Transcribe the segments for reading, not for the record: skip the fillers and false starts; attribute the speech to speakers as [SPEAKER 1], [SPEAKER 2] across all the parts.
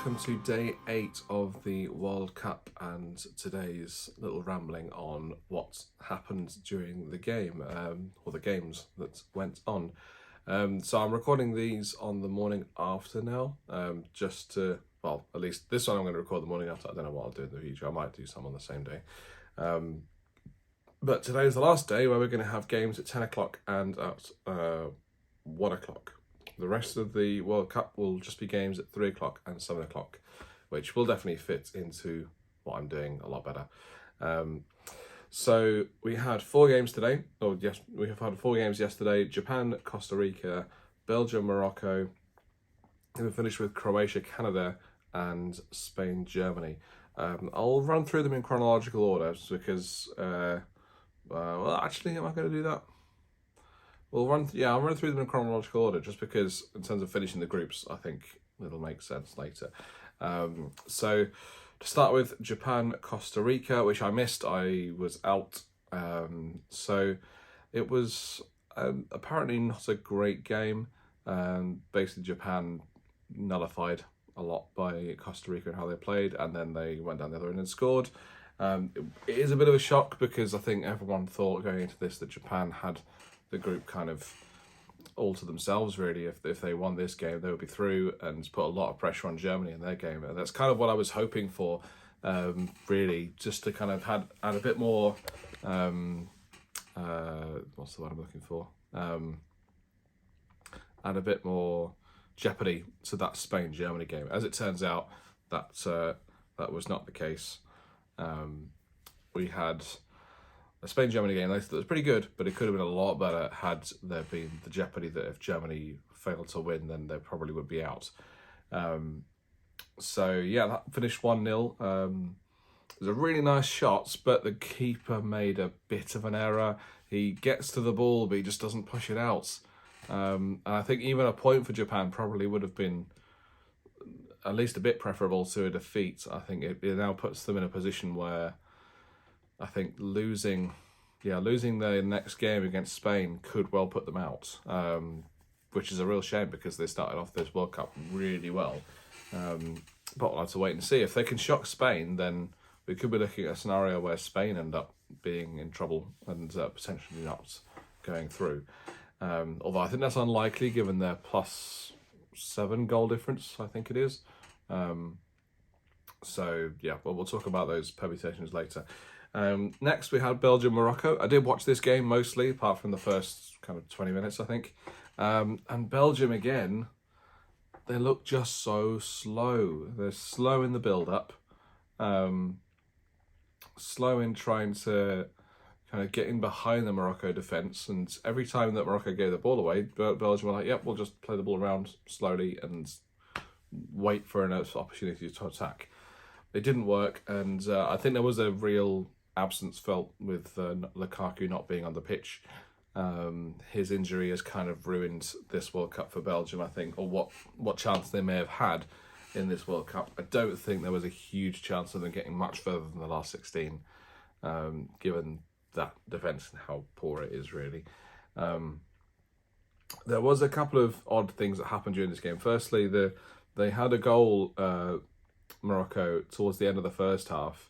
[SPEAKER 1] welcome to day 8 of the World Cup and today's little rambling on what happened during the game, or the games that went on. So I'm recording these on the morning after now, just to, well, at least this one I'm going to record the morning after. I don't know what I'll do in the future. I might do some on the same day. But today's the last day where we're going to have games at 10 o'clock and at 1 o'clock. The rest of the World Cup will just be games at 3 o'clock and 7 o'clock, which will definitely fit into what I'm doing a lot better. So we had 4 games today. Oh, yes, we have had 4 games yesterday. Japan, Costa Rica, Belgium, Morocco. And we finished with Croatia, Canada, and Spain, Germany. I'll run through them in chronological order because, well, actually, am I going to do that? I'll run through them in chronological order just because in terms of finishing the groups, I think it'll make sense later. So to start with, Japan, Costa Rica, which I missed. I was out. So it was apparently not a great game. Basically, Japan nullified a lot by Costa Rica and how they played, and then they went down the other end and scored. It is a bit of a shock because I think everyone thought going into this that Japan had the group kind of all to themselves, really. If they won this game, they would be through and put a lot of pressure on Germany in their game. And that's kind of what I was hoping for, really, just to kind of add a bit more, what's the word I'm looking for? Add a bit more jeopardy to that Spain-Germany game. As it turns out, that was not the case. We had a Spain-Germany game that was pretty good, but it could have been a lot better had there been the jeopardy that if Germany failed to win, then they probably would be out. So yeah, that finished 1-0. It was a really nice shot, but the keeper made a bit of an error. He gets to the ball, but he just doesn't push it out. And I think even a point for Japan probably would have been at least a bit preferable to a defeat. I think it now puts them in a position where I think losing their next game against Spain could well put them out, which is a real shame because they started off this World Cup really well. But we'll have to wait and see. If they can shock Spain, then we could be looking at a scenario where Spain end up being in trouble and potentially not going through. Although I think that's unlikely given their +7 goal difference, I think it is. So yeah, well, we'll talk about those permutations later. Next, we had Belgium, Morocco. I did watch this game mostly, apart from the first kind of 20 minutes, I think. And Belgium, again, they look just so slow. They're slow in the build-up, slow in trying to kind of get in behind the Morocco defence. And every time that Morocco gave the ball away, Belgium were like, yep, we'll just play the ball around slowly and wait for an opportunity to attack. It didn't work, and I think there was a real absence felt with Lukaku not being on the pitch. His injury has kind of ruined this World Cup for Belgium, I think, or what chance they may have had in this World Cup. I don't think there was a huge chance of them getting much further than the last 16, given that defence and how poor it is, really. There was a couple of odd things that happened during this game. Firstly, they had a goal, Morocco, towards the end of the first half.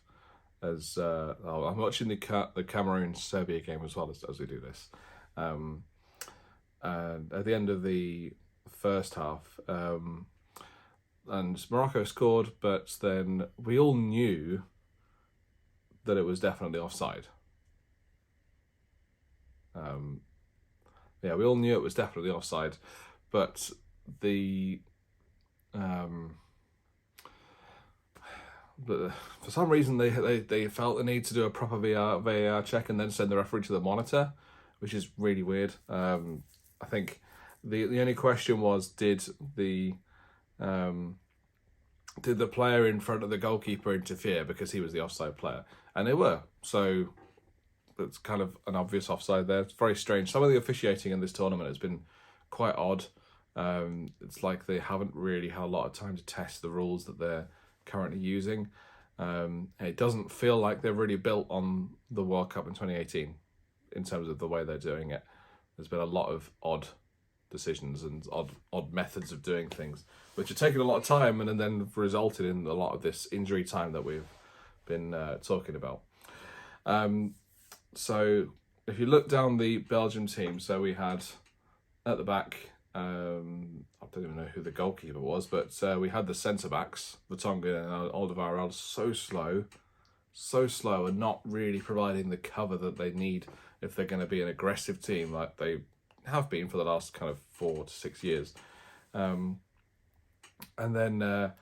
[SPEAKER 1] As I'm watching the Cameroon-Serbia game as well as we do this. And at the end of the first half, and Morocco scored, but then we all knew that it was definitely offside. We all knew it was definitely offside, but but for some reason they felt the need to do a proper VAR check and then send the referee to the monitor, which is really weird. I think the only question was, did the player in front of the goalkeeper interfere because he was the offside player? And they were. So it's kind of an obvious offside there. It's very strange. Some of the officiating in this tournament has been quite odd. It's like they haven't really had a lot of time to test the rules that they're currently using. It doesn't feel like they're really built on the World Cup in 2018 in terms of the way they're doing it. There's been a lot of odd decisions and odd methods of doing things, which have taken a lot of time and then resulted in a lot of this injury time that we've been talking about. So if you look down the Belgium team, so we had at the back, I don't even know who the goalkeeper was, but we had the centre-backs, Vertonghen and Alderweireld, so slow and not really providing the cover that they need if they're going to be an aggressive team like they have been for the last kind of 4 to 6 years. And then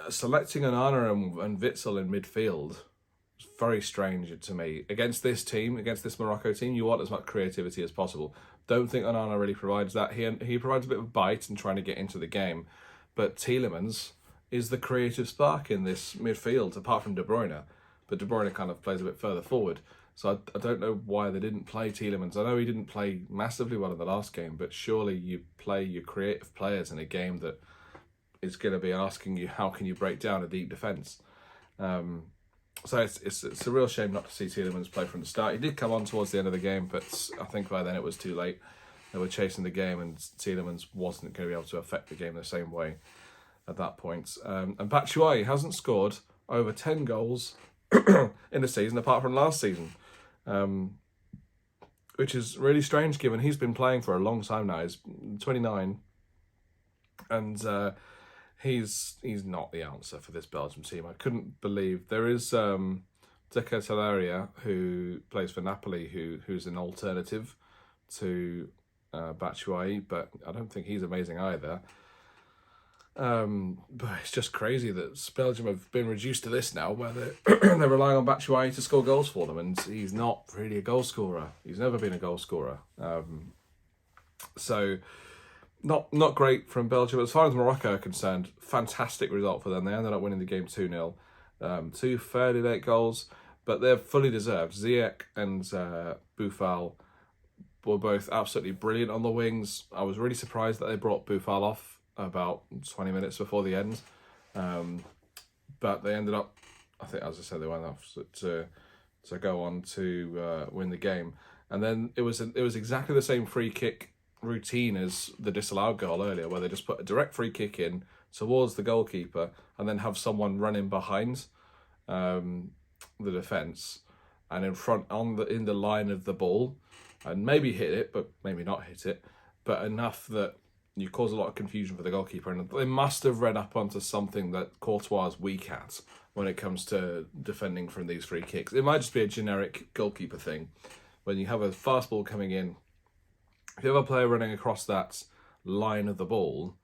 [SPEAKER 1] selecting Onana and Witsel in midfield was very strange to me. Against this Morocco team, you want as much creativity as possible. Don't think Onana really provides that. He provides a bit of a bite in trying to get into the game, but Tielemans is the creative spark in this midfield, apart from De Bruyne. But De Bruyne kind of plays a bit further forward. So I don't know why they didn't play Tielemans. I know he didn't play massively well in the last game, but surely you play your creative players in a game that is going to be asking you, how can you break down a deep defence? So it's a real shame not to see Tielemans play from the start. He did come on towards the end of the game, but I think by then it was too late. They were chasing the game and Tielemans wasn't going to be able to affect the game the same way at that point. And Batshuayi hasn't scored over 10 goals in the season, apart from last season. Which is really strange given he's been playing for a long time now. He's 29 and he's not the answer for this Belgium team. I couldn't believe there is De Ketelaere who plays for Napoli who's an alternative to Batshuayi, but I don't think he's amazing either. But it's just crazy that Belgium have been reduced to this now, where they're relying on Batshuayi to score goals for them, and he's not really a goal scorer. He's never been a goal scorer. So not great from Belgium. As far as Morocco are concerned, fantastic result for them. They ended up winning the game 2-0. 2 fairly late goals, but they're fully deserved. Ziyech and Boufal were both absolutely brilliant on the wings. I was really surprised that they brought Boufal off about 20 minutes before the end, but they ended up, I think, as I said, they went off to go on to win the game. And then it was exactly the same free kick routine as the disallowed goal earlier, where they just put a direct free kick in towards the goalkeeper and then have someone running behind the defence and in front in the line of the ball, and maybe hit it, but maybe not hit it, but enough that you cause a lot of confusion for the goalkeeper. And they must have read up onto something that Courtois is weak at when it comes to defending from these free kicks. It might just be a generic goalkeeper thing. When you have a fast ball coming in, if you have a player running across that line of the ball,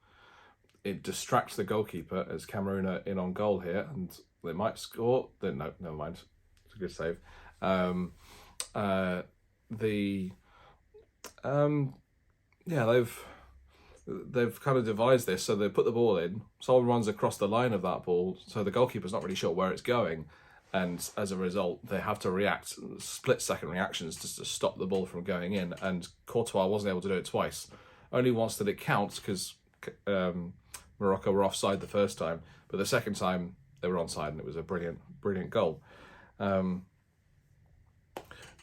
[SPEAKER 1] it distracts the goalkeeper, as Cameroon are in on goal here, and they might score. No, never mind. It's a good save. They've kind of devised this, so they put the ball in, someone runs across the line of that ball, so the goalkeeper's not really sure where it's going, and as a result they have to react, split-second reactions just to stop the ball from going in, and Courtois wasn't able to do it twice. Only once did it count, because Morocco were offside the first time, but the second time they were onside, and it was a brilliant goal.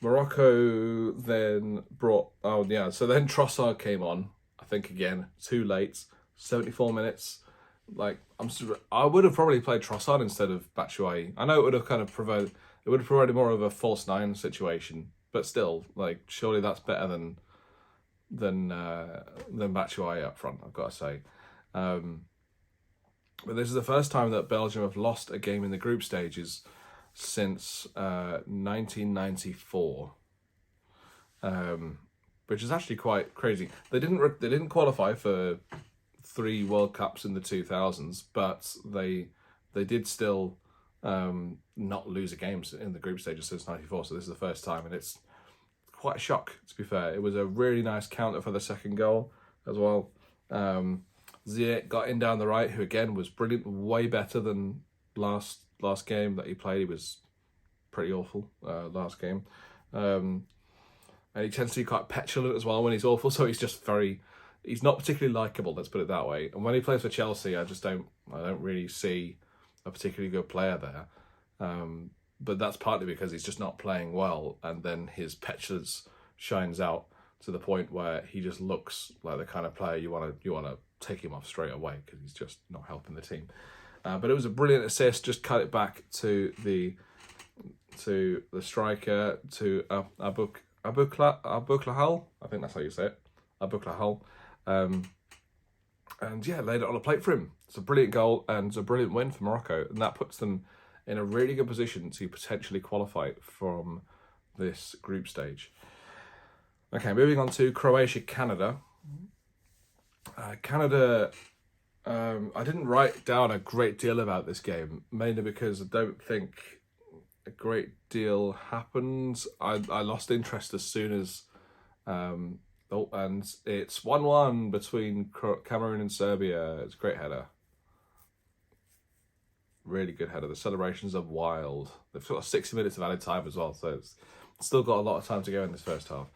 [SPEAKER 1] Morocco then so then Trossard came on, I think again, too late, 74 minutes. I would have probably played Trossard instead of Batshuayi. I know it would have provided more of a false nine situation, but still, surely that's better than Batshuayi up front, I've got to say. But this is the first time that Belgium have lost a game in the group stages since 1994. Which is actually quite crazy. They didn't qualify for 3 World Cups in the 2000s, but they did still not lose a game in the group stages since '94. So this is the first time, and it's quite a shock, to be fair. It was a really nice counter for the second goal as well. Ziyech got in down the right, who again was brilliant, way better than last game that he played. He was pretty awful last game. And he tends to be quite petulant as well when he's awful, so he's not particularly likeable, let's put it that way. And when he plays for Chelsea, I don't really see a particularly good player there. But that's partly because he's just not playing well, and then his petulance shines out to the point where he just looks like the kind of player you want to take him off straight away because he's just not helping the team. But it was a brilliant assist. Just cut it back to the striker, to Abuklahal. I think that's how you say it, Abuklahal. And yeah, laid it on a plate for him. It's a brilliant goal and it's a brilliant win for Morocco, and that puts them in a really good position to potentially qualify from this group stage. Okay, moving on to Croatia, Canada. Canada, I didn't write down a great deal about this game, mainly because I don't think a great deal happened. I lost interest as soon as... and it's 1-1 between Cameroon and Serbia. It's a great header. Really good header. The celebrations are wild. They've got 60 minutes of added time as well, so it's still got a lot of time to go in this first half.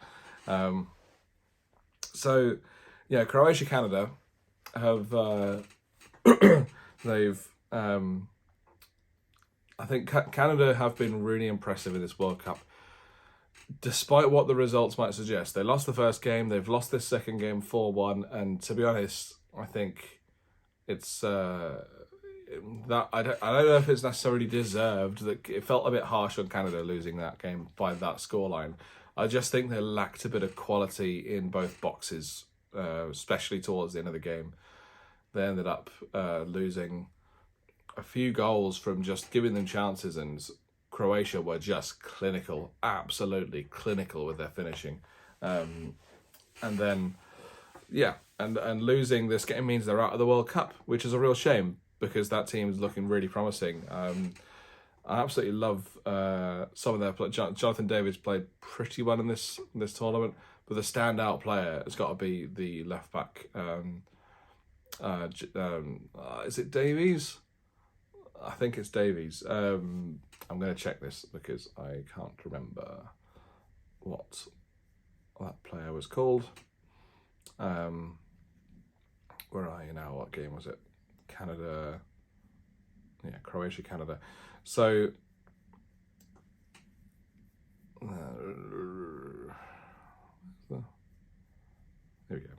[SPEAKER 1] So, yeah, Croatia, Canada have they've I think Canada have been really impressive in this World Cup. Despite what the results might suggest, they lost the first game, they've lost this second game 4-1, and to be honest, I think it's that I don't know if it's necessarily deserved. That it felt a bit harsh on Canada losing that game by that scoreline. I just think they lacked a bit of quality in both boxes, especially towards the end of the game. They ended up losing a few goals from just giving them chances, and Croatia were just clinical, absolutely clinical with their finishing. And then, yeah, and losing this game means they're out of the World Cup, which is a real shame because that team is looking really promising. I absolutely love some of their play. Jonathan David's played pretty well in this tournament, but the standout player has got to be the left back. Is it Davies? I think it's Davies. I'm going to check this because I can't remember what that player was called. Where are you now? What game was it? Canada. Yeah, Croatia, Canada. So, here we go.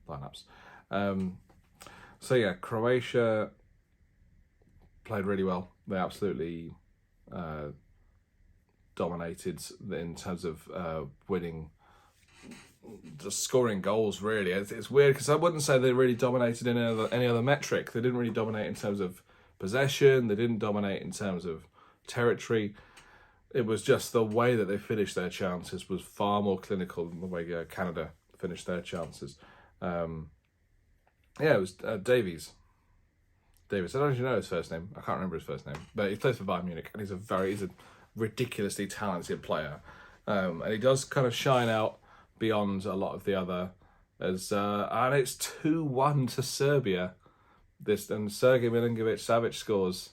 [SPEAKER 1] Lineups. So yeah, Croatia played really well. They absolutely dominated in terms of winning, just scoring goals. Really, it's weird because I wouldn't say they really dominated in any other metric. They didn't really dominate in terms of possession. They didn't dominate in terms of territory. It was just the way that they finished their chances was far more clinical than the way Canada finished their chances. Yeah, it was Davies. I don't actually know his first name. I can't remember his first name, but he plays for Bayern Munich, and he's a ridiculously talented player, and he does kind of shine out beyond a lot of the other. And it's 2-1 to Serbia. And Sergej Milinkovic-Savic scores.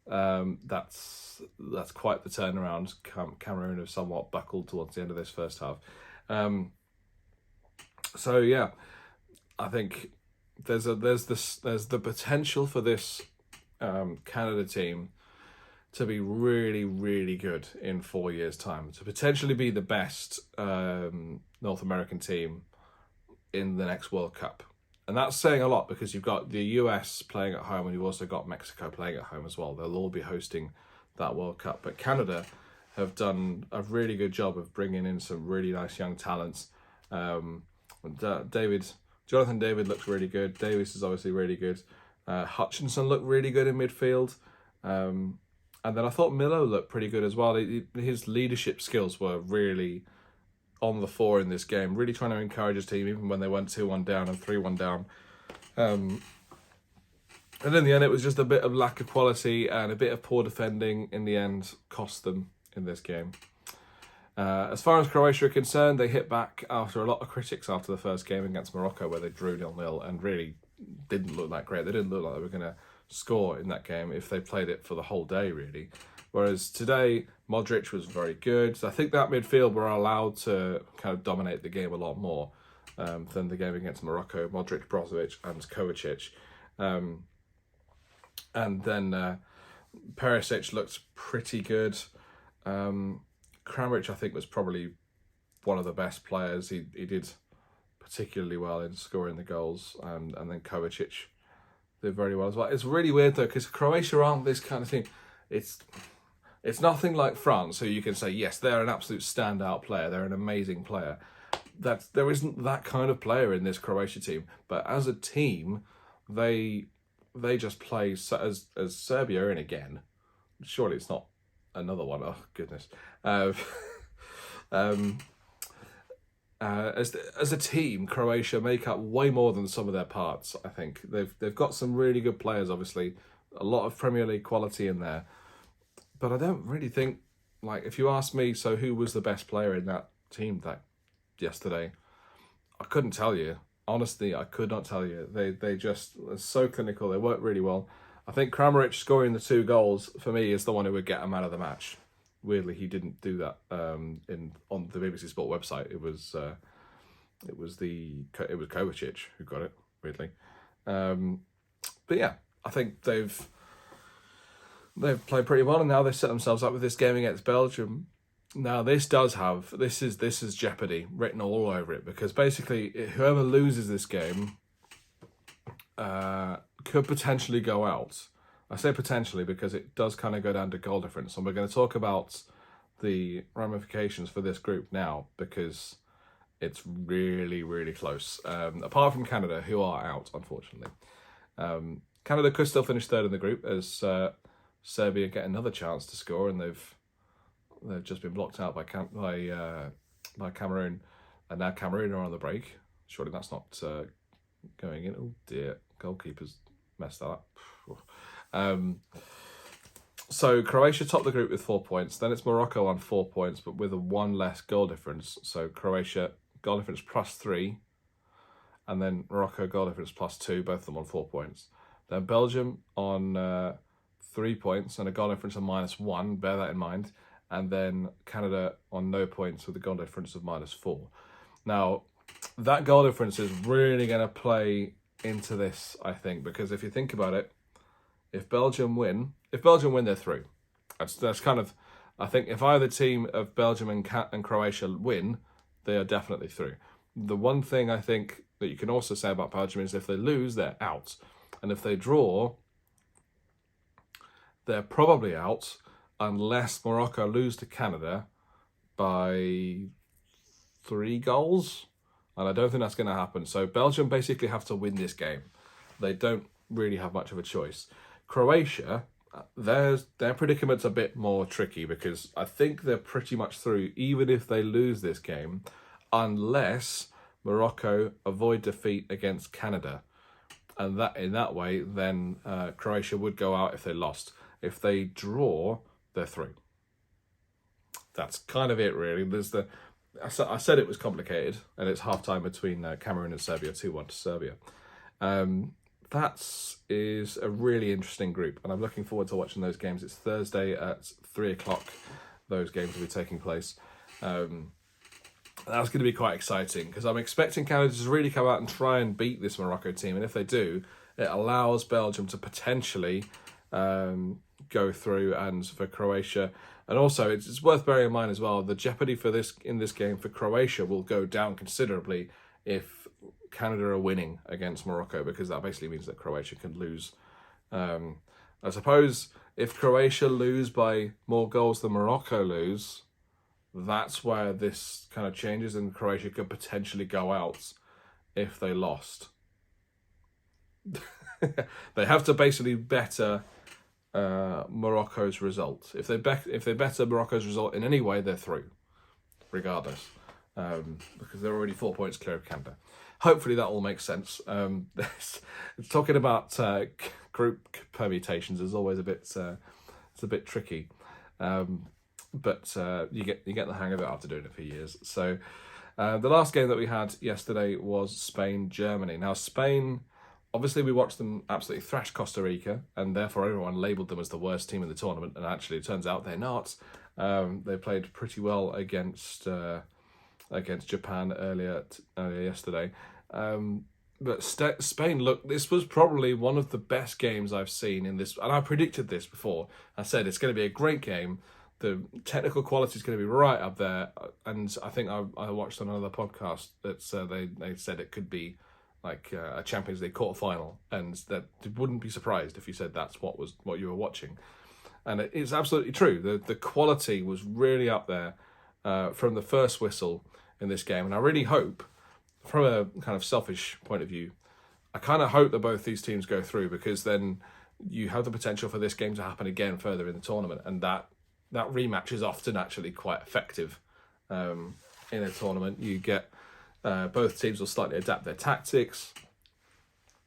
[SPEAKER 1] That's quite the turnaround. Cameroon have somewhat buckled towards the end of this first half. So yeah, I think there's the potential for this Canada team to be really, really good in 4 years' time, to potentially be the best North American team in the next World Cup. And that's saying a lot because you've got the US playing at home and you've also got Mexico playing at home as well. They'll all be hosting that World Cup. But Canada have done a really good job of bringing in some really nice young talents. Jonathan David looks really good. Davies is obviously really good. Hutchinson looked really good in midfield. And then I thought Milo looked pretty good as well. His leadership skills were really on the fore in this game, really trying to encourage his team even when they went 2-1 down and 3-1 down. And in the end, it was just a bit of lack of quality and a bit of poor defending in the end cost them in this game. As far as Croatia are concerned, they hit back after a lot of critics after the first game against Morocco where they drew 0-0 and really didn't look that great. They didn't look like they were going to score in that game if they played it for the whole day, really. Whereas today, Modric was very good. So I think that midfield were allowed to kind of dominate the game a lot more than the game against Morocco. Modric, Brozovic and Kovacic. And then Perisic looked pretty good. Kramaric, I think, was probably one of the best players. He did particularly well in scoring the goals, and then Kovacic did very well as well. It's really weird though, because Croatia aren't this kind of team. It's nothing like France, who you can say, yes, they're an absolute standout player, they're an amazing player. There isn't that kind of player in this Croatia team. But as a team, they just play as Serbia in again. Surely it's not another one. Oh goodness. As a team, Croatia make up way more than some of their parts. I think they've got some really good players. Obviously, a lot of Premier League quality in there. But I don't really think, like, if you ask me, so who was the best player in that team yesterday? I couldn't tell you. Honestly, I could not tell you. They just are so clinical. They work really well. I think Kramaric scoring the 2 goals for me is the one who would get a man of the match. Weirdly, he didn't do that on the BBC Sport website. It was Kovacic who got it. Weirdly, but yeah, I think they've played pretty well, and now they set themselves up with this game against Belgium. Now this is jeopardy written all over it, because basically whoever loses this game could potentially go out. I say potentially because it does kind of go down to goal difference, and we're going to talk about the ramifications for this group now, because it's really, really close. Apart from Canada, who are out, unfortunately. Canada could still finish third in the group, as Serbia get another chance to score, and they've just been blocked out by Cameroon, and now Cameroon are on the break. Surely that's not going in. Oh dear, goalkeeper's messed that up. So Croatia topped the group with 4 points. Then it's Morocco on 4 points, but with a 1 less goal difference. So Croatia goal difference +3, and then Morocco goal difference +2, both of them on 4 points. Then Belgium on 3 points and a goal difference of -1. Bear that in mind. And then Canada on no points with a goal difference of -4. Now, that goal difference is really going to play into this, I think, because if you think about it, if Belgium win, they're through. That's kind of, I think, if either team of Belgium and Croatia win, they are definitely through. The one thing I think that you can also say about Belgium is if they lose, they're out. And if they draw, they're probably out, unless Morocco lose to Canada by 3 goals. And I don't think that's going to happen. So Belgium basically have to win this game. They don't really have much of a choice. Croatia, their predicament's a bit more tricky, because I think they're pretty much through, even if they lose this game, unless Morocco avoid defeat against Canada. And that in that way, then Croatia would go out if they lost. If they draw, they're through. That's kind of it, really. I said it was complicated, and it's half-time between Cameroon and Serbia, 2-1 to Serbia. That is a really interesting group, and I'm looking forward to watching those games. It's Thursday at 3 o'clock. Those games will be taking place. That's going to be quite exciting, because I'm expecting Canada to really come out and try and beat this Morocco team, and if they do, it allows Belgium to potentially go through, and for Croatia. And also, it's worth bearing in mind as well, the jeopardy for in this game for Croatia will go down considerably if Canada are winning against Morocco, because that basically means that Croatia can lose. I suppose if Croatia lose by more goals than Morocco lose, that's where this kind of changes, and Croatia could potentially go out if they lost. They have to basically better Morocco's result. If they better Morocco's result in any way, they're through, regardless, because they're already 4 points clear of Canada. Hopefully that all makes sense. Talking about group permutations is always it's a bit tricky, but you get the hang of it after doing it for years. So the last game that we had yesterday was Spain-Germany. Now Spain, obviously we watched them absolutely thrash Costa Rica, and therefore everyone labelled them as the worst team in the tournament, and actually it turns out they're not. They played pretty well against Japan earlier yesterday. But Spain, look, this was probably one of the best games I've seen in this, and I predicted this before. I said it's going to be a great game. the technical quality is going to be right up there. And I think I watched on another podcast that they said it could be like a Champions League quarterfinal, and that they wouldn't be surprised if you said that's what you were watching. And it's absolutely true. The quality was really up there from the first whistle in this game. And I really hope, from a kind of selfish point of view, I kind of hope that both these teams go through, because then you have the potential for this game to happen again further in the tournament. And that rematch is often actually quite effective in a tournament. You get both teams will slightly adapt their tactics.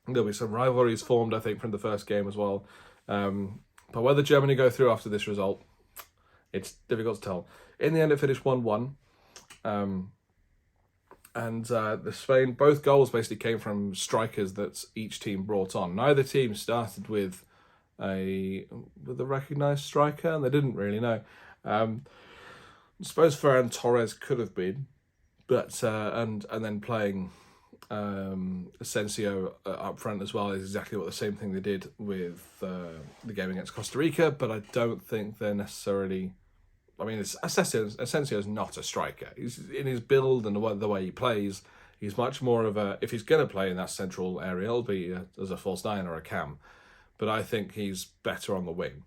[SPEAKER 1] There'll be some rivalries formed, I think, from the first game as well. But whether Germany go through after this result, it's difficult to tell. In the end, it finished 1-1. And the Spain, both goals basically came from strikers that each team brought on. Neither team started with a recognised striker, and they didn't really know. I suppose Ferran Torres could have been, but and then playing Asensio up front as well is exactly what the same thing they did with the game against Costa Rica. But I don't think they're necessarily. I mean, Asensio is not a striker. He's in his build and the way he plays. He's much more of a. If he's going to play in that central area, it'll be as a false nine or a cam. But I think he's better on the wing.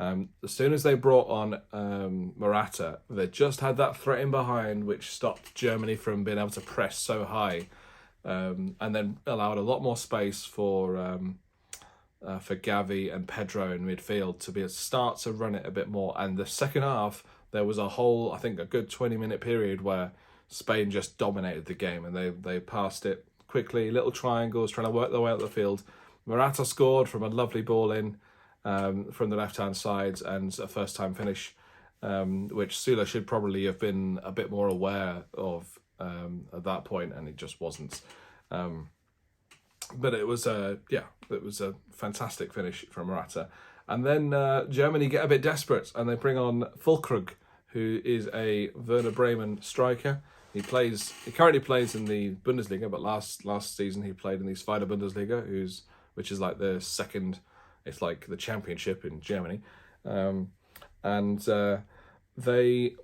[SPEAKER 1] As soon as they brought on Morata, they just had that threat in behind, which stopped Germany from being able to press so high, and then allowed a lot more space for Gavi and Pedro in midfield to be able to start to run it a bit more. And the second half, there was I think a good 20-minute period where Spain just dominated the game, and they passed it quickly, little triangles, trying to work their way up the field. Morata scored from a lovely ball in from the left-hand side, and a first-time finish, which Sula should probably have been a bit more aware of at that point, and it just wasn't. But it was a fantastic finish from Morata. And then Germany get a bit desperate, and they bring on Füllkrug, who is a Werder Bremen striker. He currently plays in the Bundesliga, but last season he played in the Zweite Bundesliga, which is like the second. It's like the championship in Germany, and they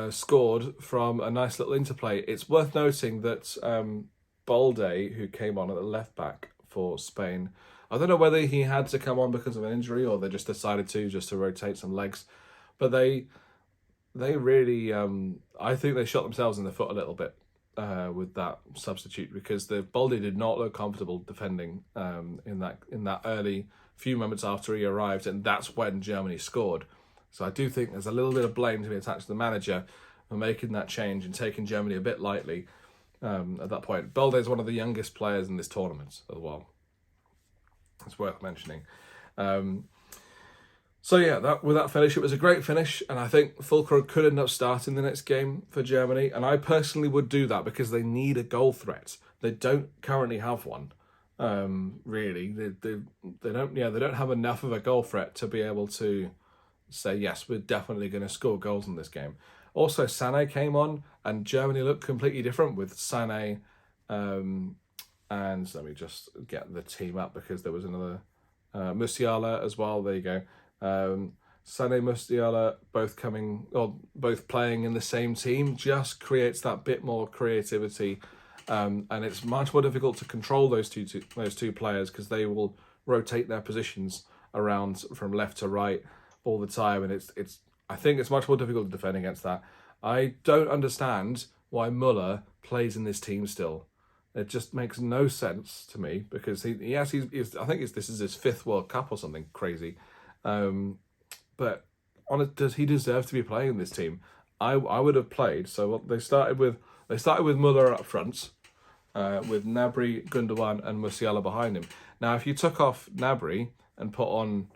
[SPEAKER 1] scored from a nice little interplay. It's worth noting that Balde, who came on at the left back for Spain, I don't know whether he had to come on because of an injury or they just decided to rotate some legs, but they really, I think they shot themselves in the foot a little bit with that substitute, because the Balde did not look comfortable defending in that early few moments after he arrived, and that's when Germany scored. So I do think there's a little bit of blame to be attached to the manager for making that change and taking Germany a bit lightly at that point. Balde is one of the youngest players in this tournament as well. It's worth mentioning. So yeah, with that finish, it was a great finish, and I think Füllkrug could end up starting the next game for Germany, and I personally would do that because they need a goal threat. They don't currently have one. Really, they don't have enough of a goal threat to be able to say, yes, we're definitely going to score goals in this game. Also, Sané came on, and Germany looked completely different with Sané. And let me just get the team up, because there was another Musiala as well. There you go. Sané, Musiala, both playing in the same team, just creates that bit more creativity. And it's much more difficult to control those two players, because they will rotate their positions around from left to right all the time, and I think it's much more difficult to defend against that. I don't understand why Müller plays in this team still. It just makes no sense to me, because he's I think this is his 5th World Cup or something crazy. But does he deserve to be playing in this team? I would have played. So they started with Müller up front, with Gnabry, Gundogan, and Musiala behind him. Now, if you took off Gnabry and put on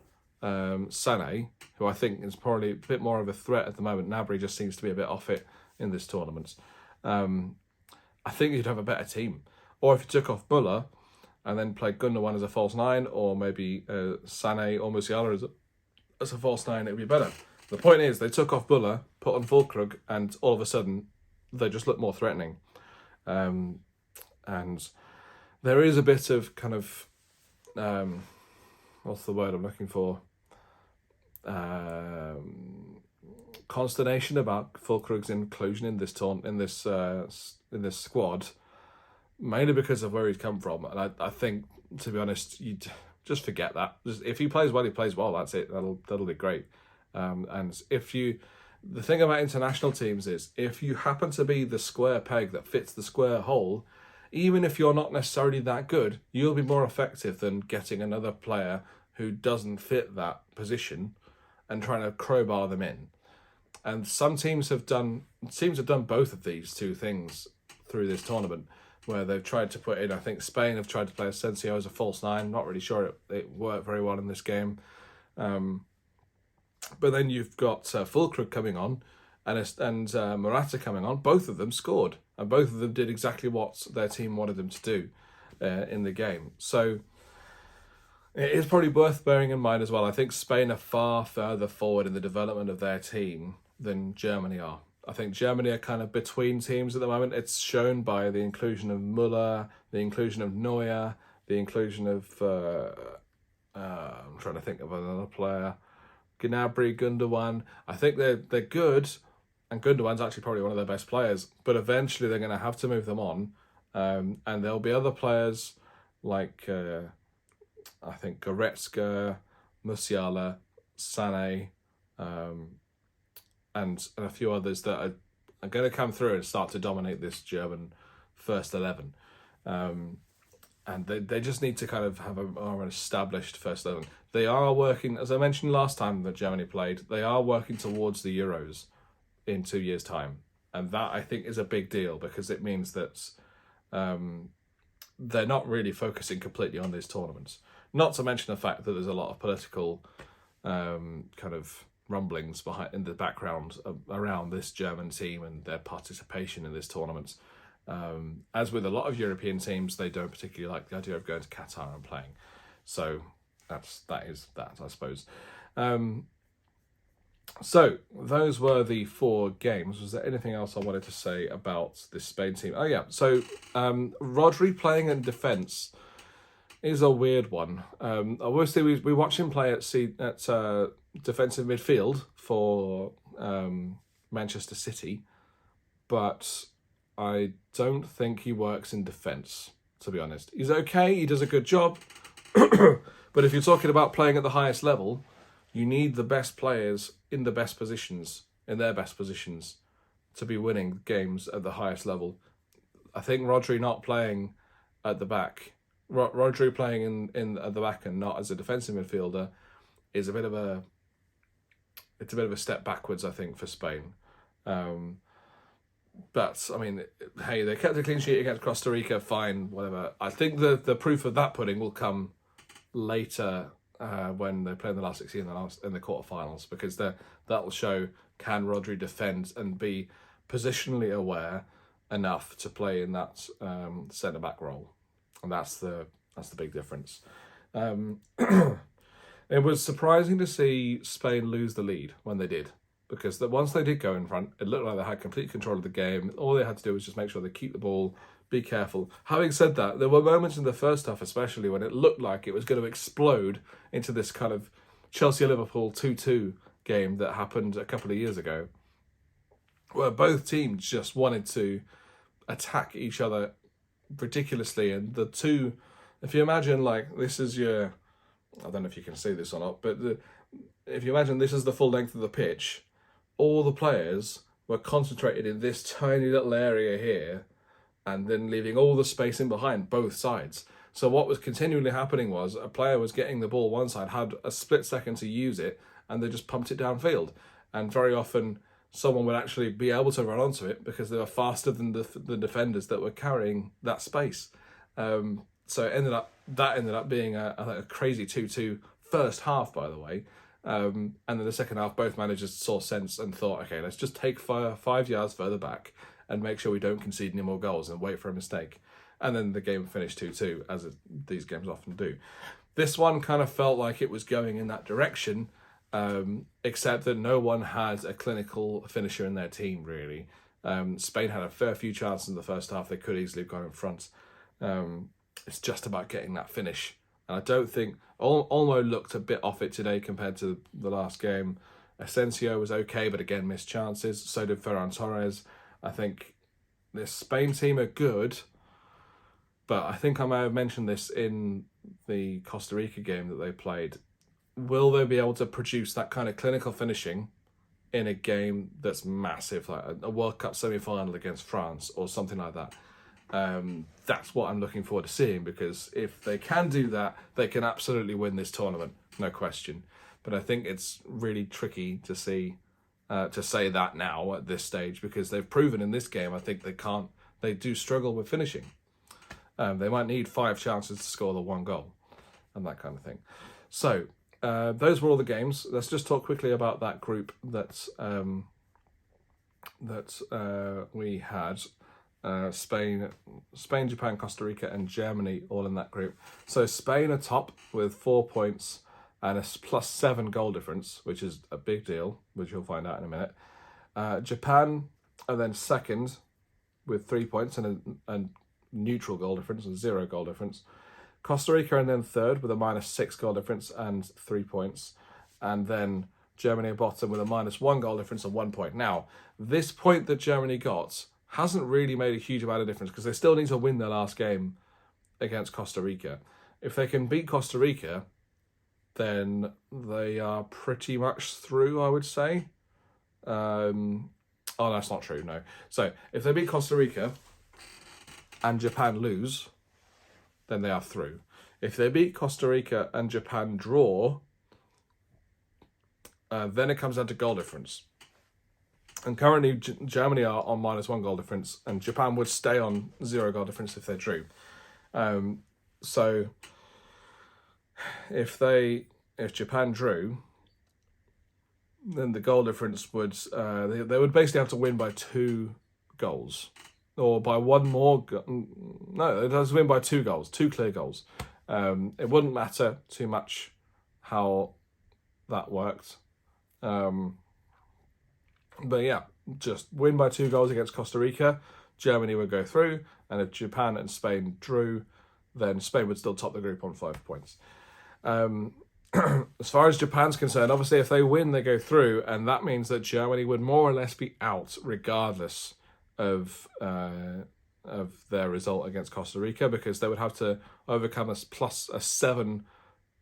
[SPEAKER 1] Sané, who I think is probably a bit more of a threat at the moment, Gnabry just seems to be a bit off it in this tournament. I think you'd have a better team. Or if you took off Müller and then played Gundogan as a false 9, or maybe Sané or Musiala as a false 9, it would be better. The point is, they took off Müller, put on Füllkrug, and all of a sudden, they just look more threatening. And there is a bit of kind of, what's the word I'm looking for? consternation about Fulkrug's inclusion in this in this squad, mainly because of where he's come from. And I think, to be honest, you just forget that. If he plays well, he plays well. That's it. That'll be great. And the thing about international teams is, if you happen to be the square peg that fits the square hole, even if you're not necessarily that good, you'll be more effective than getting another player who doesn't fit that position and trying to crowbar them in. And some teams have done both of these two things through this tournament, where they've tried to put in, I think Spain have tried to play Asensio as a false nine. Not really sure it worked very well in this game. But then you've got Fulkrug coming on and Morata coming on. Both of them scored, and both of them did exactly what their team wanted them to do in the game. So it is probably worth bearing in mind as well. I think Spain are far further forward in the development of their team than Germany are. I think Germany are kind of between teams at the moment. It's shown by the inclusion of Müller, the inclusion of Neuer, the inclusion of I'm trying to think of another player, Gnabry, Gundogan. I think they're good, and Gundogan's actually probably one of their best players. But eventually they're going to have to move them on, and there'll be other players like I think Goretzka, Musiala, Sané, and a few others that are going to come through and start to dominate this German first 11. And they just need to kind of have an established first 11. They are working, as I mentioned last time that Germany played, they are working towards the Euros in 2 years' time. And that, I think, is a big deal, because it means that they're not really focusing completely on these tournaments. Not to mention the fact that there's a lot of political kind of rumblings in the background around this German team and their participation in this tournament. As with a lot of European teams, they don't particularly like the idea of going to Qatar and playing. So that is that, I suppose. So those were the 4 games. Was there anything else I wanted to say about this Spain team? Oh yeah, so Rodri playing in defence is a weird one. Obviously, we watch him play at defensive midfield for Manchester City, but I don't think he works in defence, to be honest. He's okay, he does a good job, but if you're talking about playing at the highest level, you need the best players in the best positions, in their best positions, to be winning games at the highest level. I think Rodri not playing at the back, Rodri playing in at the back and not as a defensive midfielder, is a bit of a step backwards, I think, for Spain. But I mean, hey, they kept a clean sheet against Costa Rica, fine, whatever. I think the proof of that pudding will come later when they play in the last 16 in the quarterfinals, because that'll show, can Rodri defend and be positionally aware enough to play in that centre back role, and that's the big difference. It was surprising to see Spain lose the lead when they did, because once they did go in front, it looked like they had complete control of the game. All they had to do was just make sure they keep the ball, be careful. Having said that, there were moments in the first half, especially, when it looked like it was going to explode into this kind of Chelsea-Liverpool 2-2 game that happened a couple of years ago, where both teams just wanted to attack each other ridiculously. And the two, if you imagine, like, this is your, I don't know if you can see this or not, but if you imagine this is the full length of the pitch, all the players were concentrated in this tiny little area here, and then leaving all the space in behind both sides. So what was continually happening was a player was getting the ball one side, had a split second to use it, and they just pumped it downfield. And very often someone would actually be able to run onto it because they were faster than the defenders that were carrying that space. So it ended up being a crazy 2-2 first half, by the way. And then the second half, both managers saw sense and thought, okay, let's just take 5 yards further back and make sure we don't concede any more goals and wait for a mistake. And then the game finished 2-2, as these games often do. This one kind of felt like it was going in that direction, except that no one had a clinical finisher in their team, really. Spain had a fair few chances in the first half. They could easily have gone in front. It's just about getting that finish. And I don't think... Olmo looked a bit off it today compared to the last game. Asensio was okay, but again, missed chances. So did Ferran Torres. I think this Spain team are good, but I think I may have mentioned this in the Costa Rica game that they played. Will they be able to produce that kind of clinical finishing in a game that's massive, like a World Cup semi-final against France or something like that? That's what I'm looking forward to seeing, because if they can do that, they can absolutely win this tournament, no question. But I think it's really tricky to see, to say that now at this stage, because they've proven in this game, I think they do struggle with finishing. They might need 5 chances to score the 1 goal and that kind of thing. So those were all the games. Let's just talk quickly about that group that we had. Spain, Japan, Costa Rica, and Germany all in that group. So Spain are top with 4 points and a +7 goal difference, which is a big deal, which you'll find out in a minute. Japan are then second with 3 points and a neutral goal difference and 0 goal difference. Costa Rica are then third with a -6 goal difference and 3 points. And then Germany are bottom with a -1 goal difference and 1 point. Now, this point that Germany got hasn't really made a huge amount of difference, because they still need to win their last game against Costa Rica. If they can beat Costa Rica, then they are pretty much through, I would say. Oh, that's not true, no. So, if they beat Costa Rica and Japan lose, then they are through. If they beat Costa Rica and Japan draw, then it comes down to goal difference. And currently, Germany are on -1 goal difference, and Japan would stay on 0 goal difference if they drew. So, if Japan drew, then the goal difference would they would basically have to win by 2 goals, or by 1 more. No, it has to win by 2 goals, 2 clear goals. It wouldn't matter too much how that worked. But yeah, just win by 2 goals against Costa Rica, Germany would go through, and if Japan and Spain drew, then Spain would still top the group on 5 points. As far as Japan's concerned, obviously if they win, they go through, and that means that Germany would more or less be out regardless of their result against Costa Rica, because they would have to overcome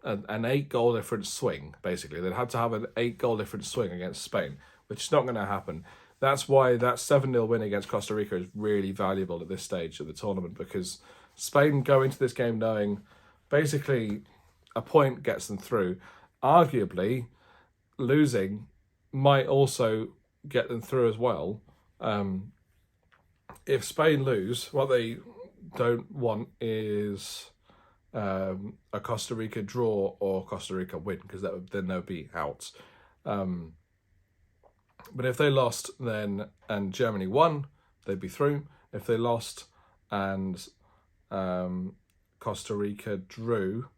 [SPEAKER 1] an 8 goal difference swing, basically. They'd have to have an 8 goal difference swing against Spain, which is not going to happen. That's why that 7-0 win against Costa Rica is really valuable at this stage of the tournament, because Spain go into this game knowing basically a point gets them through. Arguably, losing might also get them through as well. If Spain lose, what they don't want is a Costa Rica draw or Costa Rica win, because then they'll be out. But if they lost and Germany won, they'd be through. If they lost and Costa Rica drew,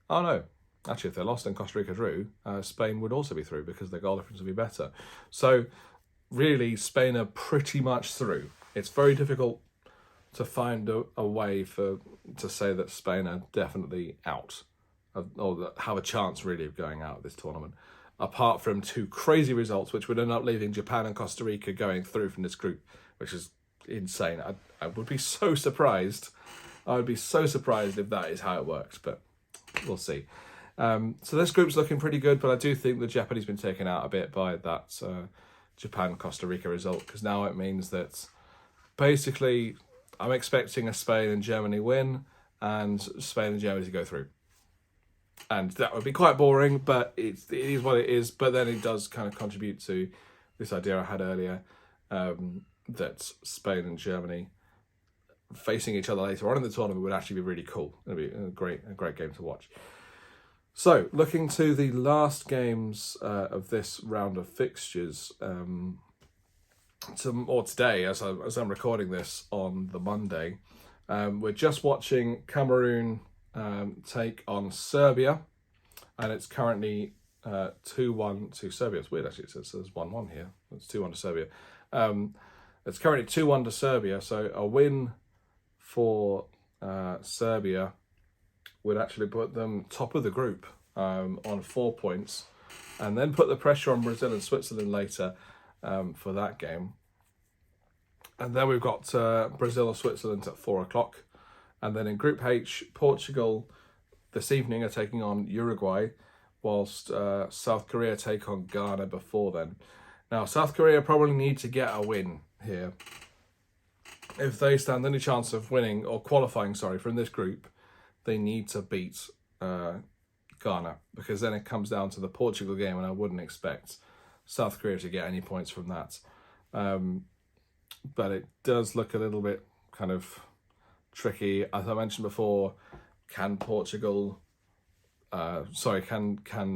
[SPEAKER 1] actually if they lost and Costa Rica drew, Spain would also be through, because their goal difference would be better. So really, Spain are pretty much through. It's very difficult to find a way to say that Spain are definitely out, or have a chance really of going out of this tournament, apart from 2 crazy results, which would end up leaving Japan and Costa Rica going through from this group, which is insane. I would be so surprised. I would be so surprised if that is how it works, but we'll see. So this group's looking pretty good, but I do think the Japanese been taken out a bit by that Japan-Costa Rica result, because now it means that basically I'm expecting a Spain and Germany win and Spain and Germany to go through. And that would be quite boring, but it is what it is. But then it does kind of contribute to this idea I had earlier, that Spain and Germany facing each other later on in the tournament would actually be really cool. It'd be a great game to watch. So, looking to the last games of this round of fixtures, today, as I'm recording this on the Monday, we're just watching Cameroon take on Serbia, and it's currently 2-1 to Serbia. It's weird actually, it says 1-1 here. It's 2-1 to Serbia. It's currently 2-1 to Serbia, so a win for Serbia would actually put them top of the group on 4 points. and then put the pressure on Brazil and Switzerland later for that game. And then we've got Brazil or Switzerland at 4 o'clock. And then in Group H, Portugal this evening are taking on Uruguay, whilst South Korea take on Ghana before then. Now, South Korea probably need to get a win here. If they stand any chance of winning, or qualifying, sorry, from this group, they need to beat Ghana, because then it comes down to the Portugal game, and I wouldn't expect South Korea to get any points from that. But it does look a little bit kind of tricky. As I mentioned before, can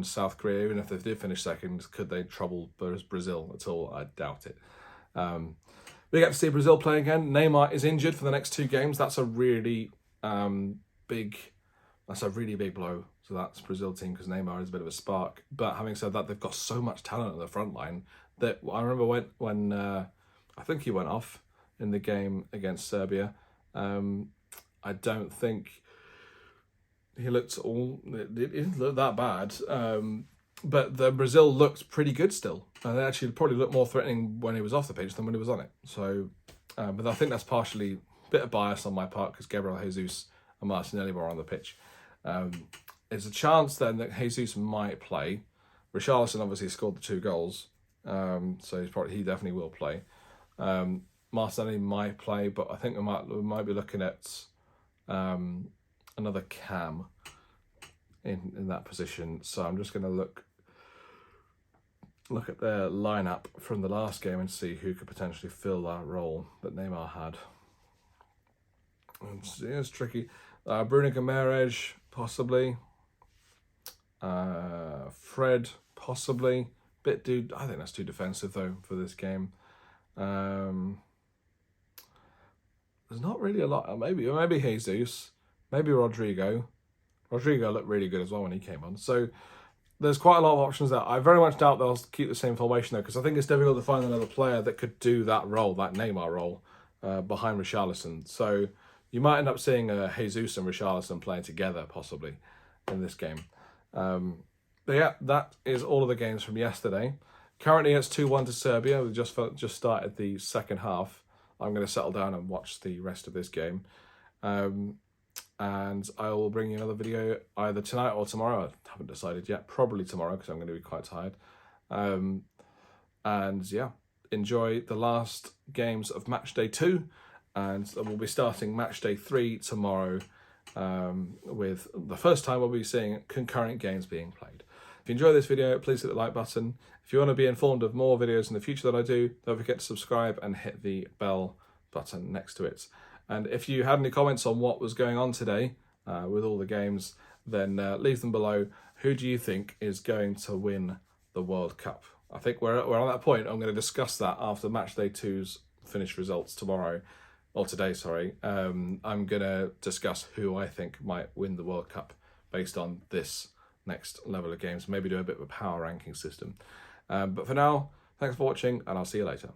[SPEAKER 1] South Korea, even if they did finish second, could they trouble Brazil at all? I doubt it. We get to see Brazil play again. Neymar is injured for the next 2 games. That's a really big blow. So that's Brazil team, because Neymar is a bit of a spark. But having said that, they've got so much talent on the front line that I remember when I think he went off in the game against Serbia. I don't think he looked it didn't look that bad. But the Brazil looked pretty good still. And they actually probably looked more threatening when he was off the pitch than when he was on it. So, but I think that's partially a bit of bias on my part, because Gabriel Jesus and Martinelli were on the pitch. There's a chance then that Jesus might play. Richarlison obviously scored the 2 goals. So he definitely will play. Martinelli might play, but I think we might be looking at another Cam in that position. So I'm just going to look at their lineup from the last game and see who could potentially fill that role that Neymar had. It's tricky. Bruno Guimaraes, possibly. Fred, possibly. I think that's too defensive though for this game. There's not really a lot. Maybe Jesus, maybe Rodrigo. Rodrigo looked really good as well when he came on. So there's quite a lot of options there. I very much doubt they'll keep the same formation though, because I think it's difficult to find another player that could do that role, that Neymar role, behind Richarlison. So you might end up seeing Jesus and Richarlison playing together possibly in this game. But yeah, that is all of the games from yesterday. Currently it's 2-1 to Serbia. We just started the second half. I'm going to settle down and watch the rest of this game. And I will bring you another video either tonight or tomorrow. I haven't decided yet. Probably tomorrow, because I'm going to be quite tired. And yeah, enjoy the last games of match day 2. And we'll be starting match day 3 tomorrow, with the first time we'll be seeing concurrent games being played. If you enjoy this video, please hit the like button. If you want to be informed of more videos in the future that I do, don't forget to subscribe and hit the bell button next to it. And if you had any comments on what was going on today with all the games, then leave them below. Who do you think is going to win the World Cup? I think we're on that point. I'm going to discuss that after match day 2's finished results tomorrow. Or today, sorry. I'm going to discuss who I think might win the World Cup based on this next level of games. Maybe do a bit of a power ranking system. But for now, thanks for watching, and I'll see you later.